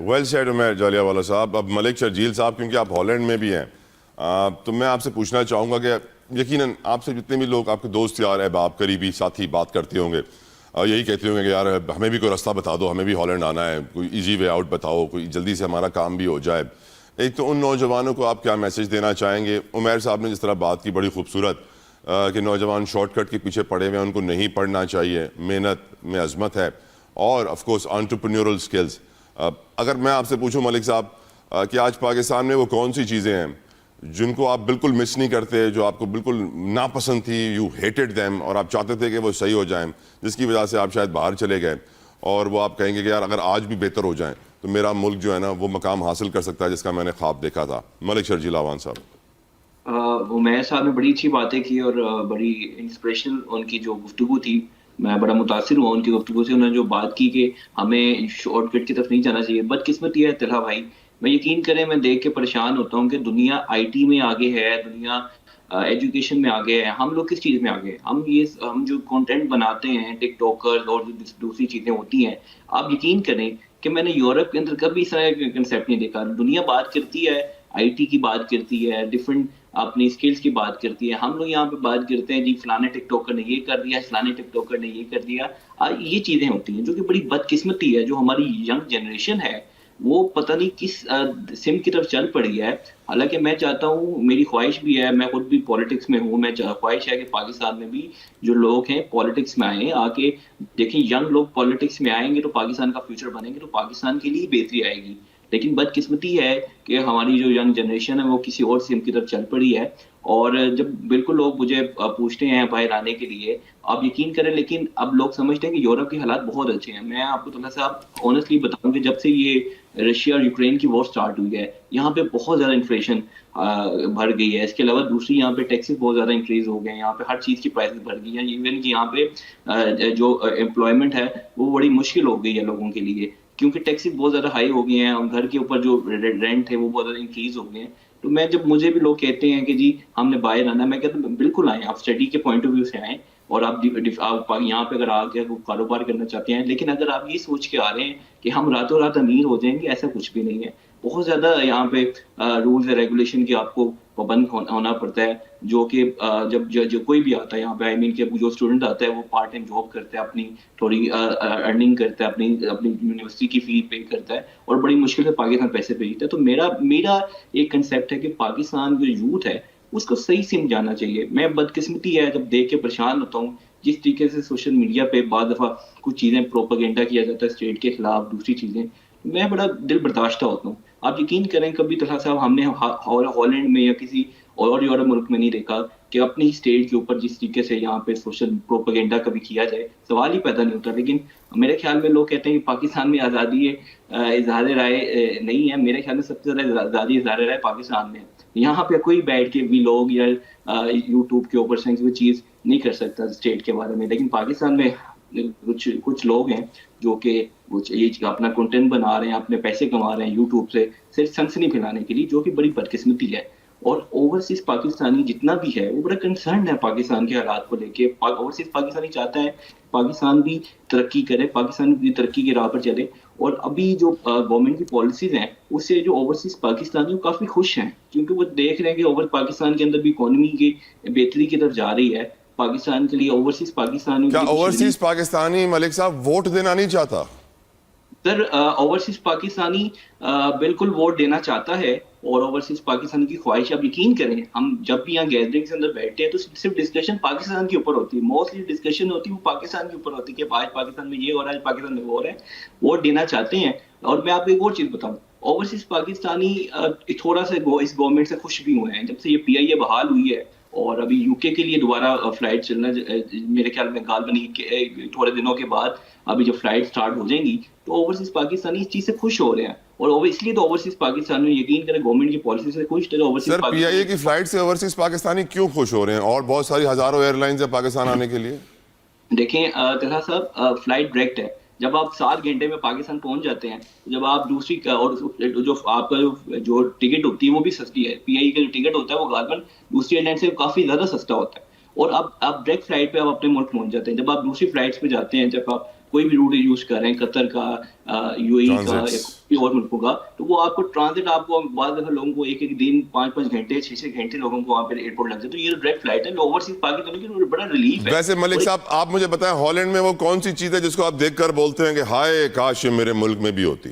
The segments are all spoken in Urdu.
ویل سیڈ عمیر جالیہ والا صاحب. اب ملک شرجیل صاحب کیونکہ آپ ہالینڈ میں بھی ہیں تو میں آپ سے پوچھنا چاہوں گا کہ یقیناً آپ سے جتنے بھی لوگ آپ کے دوست یار احباب قریبی ساتھی بات کرتے ہوں گے یہی کہتے ہوں گے کہ یار ہمیں بھی کوئی راستہ بتا دو, ہمیں بھی ہالینڈ آنا ہے, کوئی ایزی وے آؤٹ بتاؤ, کوئی جلدی سے ہمارا کام بھی ہو جائے. ایک تو ان نوجوانوں کو آپ کیا میسج دینا چاہیں گے؟ عمیر صاحب نے جس طرح بات کی بڑی خوبصورت کہ نوجوان شارٹ کٹ کے پیچھے پڑے ہوئے ہیں, ان کو نہیں پڑھنا چاہیے, محنت میں عظمت ہے, اور آف کورس انٹرپرینیورل سکلز. اگر میں آپ سے پوچھوں ملک صاحب کہ آج پاکستان میں وہ کون سی چیزیں ہیں جن کو آپ بالکل مس نہیں کرتے, جو آپ کو بالکل ناپسند تھی, یو ہیٹڈ دیم, اور آپ چاہتے تھے کہ وہ صحیح ہو جائیں, جس کی وجہ سے آپ شاید باہر چلے گئے, اور وہ آپ کہیں گے کہ یار اگر آج بھی بہتر ہو جائیں تو میرا ملک جو ہے نا وہ مقام حاصل کر سکتا ہے جس کا میں نے خواب دیکھا تھا. ملک شرجیل اعوان صاحب. عمیر صاحب نے بڑی اچھی باتیں کی اور بڑی انسپریشنل ان کی جو گفتگو تھی. میں بڑا متاثر ہوا ان کی گفتگو سے. انہوں نے جو بات کی کہ ہمیں شارٹ کٹ کی طرف نہیں جانا چاہیے. بدقسمتی ہے طلحہ بھائی, میں یقین کریں میں دیکھ کے پریشان ہوتا ہوں کہ دنیا آئی ٹی میں آگے ہے, دنیا ایجوکیشن میں آگے ہے, ہم لوگ کس چیز میں آگے ہیں؟ ہم جو کنٹینٹ بناتے ہیں ٹک ٹاکر اور دوسری چیزیں ہوتی ہیں, آپ یقین کریں کہ میں نے یورپ کے اندر کبھی اس طرح کا کنسیپٹ نہیں دیکھا. دنیا بات کرتی ہے, آئی ٹی کی بات کرتی ہے, ڈفرینٹ اپنی سکلز کی بات کرتی ہے. ہم لوگ یہاں پہ بات کرتے ہیں جی فلانے ٹک ٹاکر نے یہ کر دیا, فلانے ٹک ٹاکر نے یہ کر دیا. یہ چیزیں ہوتی ہیں جو کہ بڑی بدقسمتی ہے. جو ہماری ینگ جنریشن ہے وہ پتہ نہیں کس سمت کی طرف چل پڑی ہے. حالانکہ میں چاہتا ہوں, میری خواہش بھی ہے, میں خود بھی پالیٹکس میں ہوں, میں خواہش ہے کہ پاکستان میں بھی جو لوگ ہیں پالیٹکس میں آئیں, آ کے دیکھیں ینگ لوگ پالیٹکس میں آئیں گے تو پاکستان کا فیوچر بنے گے, تو پاکستان کے لیے بہتری آئے گی. لیکن بدقسمتی ہے کہ ہماری جو ینگ جنریشن ہے وہ کسی اور سمت کی طرف چل پڑی ہے. اور جب بالکل لوگ مجھے پوچھتے ہیں باہر آنے کے لیے, آپ یقین کریں, لیکن اب لوگ سمجھتے ہیں کہ یورپ کے حالات بہت اچھے ہیں. میں آپ کو تھوڑا سا آنیسٹلی بتاؤں کہ جب سے یہ رشیا اور یوکرین کی وار سٹارٹ ہوئی ہے, یہاں پہ بہت زیادہ انفلیشن بڑھ گئی ہے. اس کے علاوہ دوسری یہاں پہ ٹیکسز بہت زیادہ انکریز ہو گئے ہیں, یہاں پہ ہر چیز کی پرائسز بڑھ گئی ہیں. ایون کہ یہاں پہ جو امپلائمنٹ ہے وہ بڑی مشکل ہو گئی ہے لوگوں کے لیے, کیونکہ ٹیکسز بہت زیادہ ہائی ہو گئے ہیں, اور گھر کے اوپر جو رینٹ ہے وہ بہت زیادہ انکریز ہو گئے ہیں. تو میں جب مجھے بھی لوگ کہتے ہیں کہ جی ہم نے باہر آنا, میں کہتا ہوں بالکل آئیں, آپ اسٹڈی کے پوائنٹ آف ویو سے آئیں, اور آپ یہاں پہ اگر آ کے کاروبار کرنا چاہتے ہیں. لیکن اگر آپ یہ سوچ کے آ رہے ہیں کہ ہم راتوں رات امیر ہو جائیں گے, ایسا کچھ بھی نہیں ہے. بہت زیادہ یہاں پہ رولز اینڈ ریگولیشن کی آپ کو پابند ہونا پڑتا ہے, جو کہ جب کوئی بھی آتا ہے یہاں پہ, آئی مین کہ جو اسٹوڈنٹ آتا ہے وہ پارٹ ٹائم جاب کرتا ہے, اپنی تھوڑی ارننگ کرتا ہے, اپنی یونیورسٹی کی فی پے کرتا ہے, اور بڑی مشکل سے پاکستان پیسے بھیجتا ہے. تو میرا ایک کنسیپٹ ہے کہ پاکستان جو یوتھ ہے اس کو صحیح سمجھ جانا چاہیے. میں بدقسمتی ہے جب دیکھ کے پریشان ہوتا ہوں جس طریقے سے سوشل میڈیا پہ بعض دفعہ کچھ چیزیں پروپیگنڈا کیا جاتا ہے اسٹیٹ کے خلاف, دوسری چیزیں, میں بڑا دل برداشتہ ہوتا ہوں. آپ یقین کریں کبھی طلحہ صاحب ہم نے ہالینڈ میں یا کسی اور یورپ ملک میں نہیں دیکھا کہ اپنی اسٹیج کے اوپر جس طریقے سے یہاں پہ سوشل پروپیگنڈا کبھی کیا جائے, سوال ہی پیدا نہیں ہوتا. لیکن میرے خیال میں لوگ کہتے ہیں کہ پاکستان میں آزادی اظہار رائے نہیں ہے. میرے خیال میں سب سے زیادہ آزادی اظہار رائے پاکستان میں ہے. یہاں پہ کوئی بیٹھ کے بھی لوگ یا یوٹیوب کے اوپر سے کوئی چیز نہیں کر سکتا اسٹیٹ کے بارے میں. لیکن پاکستان میں کچھ لوگ ہیں جو کہ یہ اپنا کنٹینٹ بنا رہے ہیں, اپنے پیسے کما رہے ہیں یوٹیوب سے صرف سنسنی پھیلانے کے لیے, جو کہ بڑی بدقسمتی ہے. اور اوورسیز پاکستانی جتنا بھی ہے وہ بڑا کنسرنڈ ہے پاکستان کے حالات کو لے کے. اوورسیز پاکستانی چاہتا ہے پاکستان بھی ترقی کرے, پاکستان بھی ترقی کی راہ پر چلے. اور ابھی جو گورنمنٹ کی پالیسیز ہیں اس سے جو اوورسیز پاکستانی وہ کافی خوش ہیں, کیونکہ وہ دیکھ رہے ہیں کہ پاکستان کے اندر بھی اکانومی کی بہتری کی طرف جا رہی ہے. پاکستان کے لیے اوورسیز پاکستانی کیا اوورسیز پاکستانی ملک صاحب ووٹ دینا نہیں چاہتا؟ سر اوورسیز پاکستانی بالکل ووٹ دینا چاہتا ہے, اور اوورسیز پاکستان کی خواہش. آپ یقین کریں ہم جب بھی یہاں گیدرنگ کے اندر بیٹھتے ہیں تو صرف ڈسکشن پاکستان کے اوپر ہوتی ہے, موسٹلی ڈسکشن ہوتی ہے وہ پاکستان کے اوپر ہوتی ہے کہ آج پاکستان میں یہ ہو رہا ہے, آج پاکستان میں وہ ہو رہا ہے. ووٹ دینا چاہتے ہیں. اور میں آپ کو ایک اور چیز بتاؤں, اوورسیز پاکستانی تھوڑا سا اس گورنمنٹ سے خوش بھی ہوئے ہیں جب سے یہ پی آئی اے بحال ہوئی ہے, اور ابھی یو کے لیے دوبارہ فلائٹ چلنا میرے خیال میں غالباً تھوڑے دنوں کے بعد ابھی جب فلائٹ سٹارٹ ہو جائیں گی, تو اوورسیز پاکستانی اس چیز سے خوش ہو رہے ہیں. اور اس لیے تو اوورسیز پاکستانی یقین کریں گورنمنٹ کی پالیسی سے خوش تھے. سر پی آئی اے کی فلائٹ سے اوورسیز پاکستانی کیوں خوش ہو رہے ہیں, اور بہت ساری ہزاروں ایئر لائنز ہیں پاکستان آنے کے لیے؟ دیکھیں طلحہ صاحب, فلائٹ ڈائریکٹ ہے. جب آپ 7 گھنٹے میں پاکستان پہنچ جاتے ہیں, جب آپ دوسری اور جو آپ کا جو ٹکٹ ہوتی ہے وہ بھی سستی ہے. پی آئی کا جو ٹکٹ ہوتا ہے وہ غالباً دوسری ایئر لائن سے کافی زیادہ سستا ہوتا ہے. اور اب ڈائریکٹ فلائٹ پہ آپ اپنے ملک پہنچ جاتے ہیں. جب آپ دوسری فلائٹس پہ جاتے ہیں, جب آپ کوئی بھی روٹ یوز کر رہے ہیں, قطر کا, یو اے کا, Transits. کوئی اور ملکوں کا, تو وہ آپ کو ٹرانزٹ, آپ کو بعض دفعہ لوگوں کو ایک دن 5 گھنٹے 6 گھنٹے لوگوں کو وہاں پہ ایئرپورٹ لگ جائے. تو یہ ڈائریکٹ فلائٹ ہے, اوورسیز پاکستان کی بڑا ریلیف ہے. ویسے ملک صاحب آپ مجھے بتائیں ہالینڈ میں وہ کون سی چیز ہے جس کو آپ دیکھ کر بولتے ہیں کہ ہائے کاش یہ میرے ملک میں بھی ہوتی؟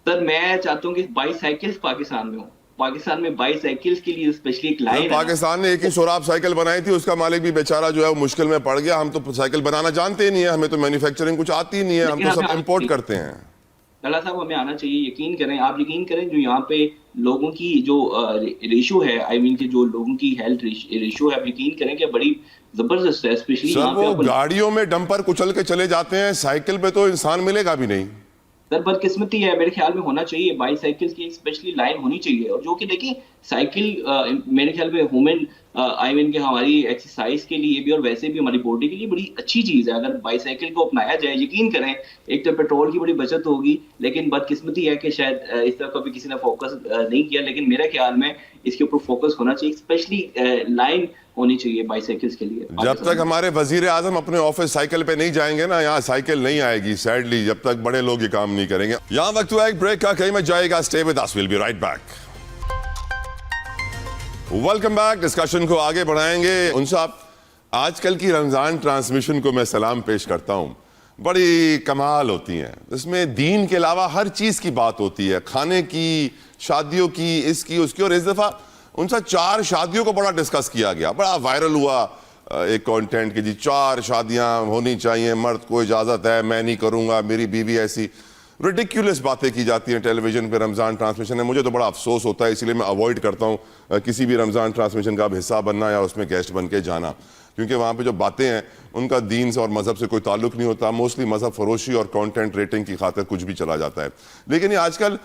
سر میں چاہتا ہوں کہ بائی سائیکلز پاکستان میں ہوں. پاکستان میں بائی سائیکلز کے لیے اسپیشلی ایک لائن ہے. پاکستان نے ایک ہی سوراب سائیکل بنائی تھی, اس کا مالک بھی بیچارہ جو ہے وہ مشکل میں پڑ گیا. ہم تو سائیکل بنانا جانتے ہی نہیں ہے, ہمیں تو مینوفیکچرنگ کچھ آتی ہی نہیں ہے, ہم تو سب امپورٹ کرتے ہیں. اللہ صاحب ہمیں آنا چاہیے, یقین کریں, آپ یقین کریں جو یہاں پہ لوگوں کی جو ریشو ہے, آئی مین کہ جو لوگوں کی ہیلتھ ریشو ہے, آپ یقین کریں کہ بڑی زبردست ہے. اسپیشلی سر وہ گاڑیوں میں ڈمپر کچل کے چلے جاتے ہیں, سائیکل پہ تو انسان ملے گا بھی نہیں. سر بدقسمتی ہے, میرے خیال میں ہونا چاہیے بائی سائیکلز کی اسپیشلی لائن ہونی چاہیے. اور جو کہ دیکھیں سائیکل میرے خیال میں ہومن آئی مین کہ ہماری ایکسرسائز کے لیے بھی اور ویسے بھی ہماری باڈی کے لیے بڑی اچھی چیز ہے. اگر بائی سائیکل کو اپنایا جائے, یقین کریں ایک تو پیٹرول کی بڑی بچت ہوگی, لیکن بدقسمتی ہے کہ شاید اس طرح کبھی کسی نے فوکس نہیں کیا. لیکن میرے خیال میں اس کے اوپر فوکس ہونا چاہیے, اسپیشلی لائن ہونی چاہیے بائی سائیکلز کے لیے. جب تک ہمارے وزیر اعظم اپنے آفس سائیکل پہ نہیں جائیں گے نا, یہاں سائیکل نہیں آئے گی سیڈلی, جب تک بڑے لوگ یہ کام نہیں کریں گے. یہاں وقت ہوا ایک بریک کا, کہیں میں جائے گا, stay with us, we'll be right back. Welcome back. Discussion کو آگے بڑھائیں گے. ان صاحب آج کل کی رمضان ٹرانسمیشن کو میں سلام پیش کرتا ہوں, بڑی کمال ہوتی ہیں. اس میں دین کے علاوہ ہر چیز کی بات ہوتی ہے, کھانے کی, شادیوں کی, اس کی اس کی. اور اس دفعہ ان سے 4 شادیوں کو بڑا ڈسکس کیا گیا, بڑا وائرل ہوا ایک کانٹینٹ کہ جی 4 شادیاں ہونی چاہیے, مرد کو اجازت ہے, میں نہیں کروں گا, میری بیوی ایسی. ریڈیکیولس باتیں کی جاتی ہیں ٹیلی ویژن پہ رمضان ٹرانسمیشن میں. مجھے تو بڑا افسوس ہوتا ہے, اسی لیے میں اوائڈ کرتا ہوں کسی بھی رمضان ٹرانسمیشن کا اب حصہ بننا یا اس میں گیسٹ بن کے جانا, کیونکہ وہاں پہ جو باتیں ہیں ان کا دین سے اور مذہب سے کوئی تعلق نہیں ہوتا. موسٹلی مذہب فروشی اور کانٹینٹ ریٹنگ کی خاطر کچھ بھی چلا جاتا ہے. لیکن یہ آج کل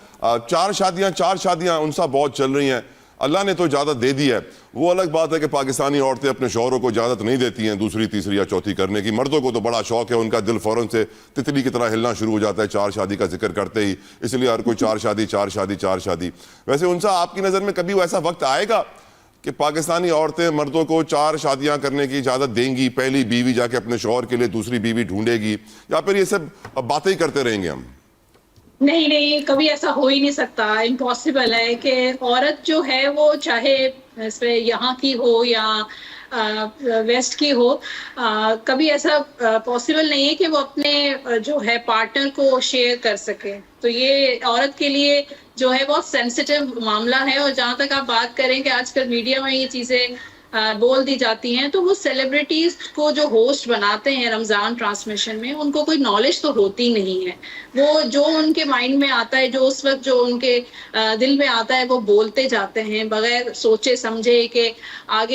4 شادیاں ان سا بہت چل رہی ہیں. اللہ نے تو اجازت دے دی ہے, وہ الگ بات ہے کہ پاکستانی عورتیں اپنے شوہروں کو اجازت نہیں دیتی ہیں دوسری, تیسری یا چوتھی کرنے کی. مردوں کو تو بڑا شوق ہے, ان کا دل فوراً سے تتلی کی طرح ہلنا شروع ہو جاتا ہے 4 شادی کا ذکر کرتے ہی, اس لیے ہر کوئی 4 شادی. ویسے ان سا آپ کی نظر میں کبھی ایسا وقت آئے گا کہ پاکستانی عورتیں مردوں کو 4 شادیاں کرنے کی اجازت دیں گی, پہلی بیوی جا کے اپنے شوہر کے لیے دوسری بیوی ڈھونڈے گی, یا پھر یہ سب باتیں ہی کرتے رہیں گے ہم؟ نہیں, کبھی ایسا ہو ہی نہیں سکتا. امپاسبل ہے کہ عورت جو ہے وہ چاہے اس میں یہاں کی ہو یا ویسٹ کی ہو, کبھی ایسا پاسبل نہیں ہے کہ وہ اپنے جو ہے پارٹنر کو شیئر کر سکے. تو یہ عورت کے لیے جو ہے بہت سینسیٹیو معاملہ ہے. اور جہاں تک آپ بات کریں کہ آج کل میڈیا میں یہ چیزیں بول دی جاتی ہیں, تو وہ سیلیبریٹیز کو جو ہوسٹ بناتے ہیں رمضان ٹرانسمیشن میں, ان کو کوئی نالج تو ہوتی نہیں ہے. وہ جو ان کے مائنڈ میں آتا ہے, جو اس وقت جو ان کے دل میں آتا ہے, وہ بولتے جاتے ہیں بغیر سوچے سمجھے کہ آگے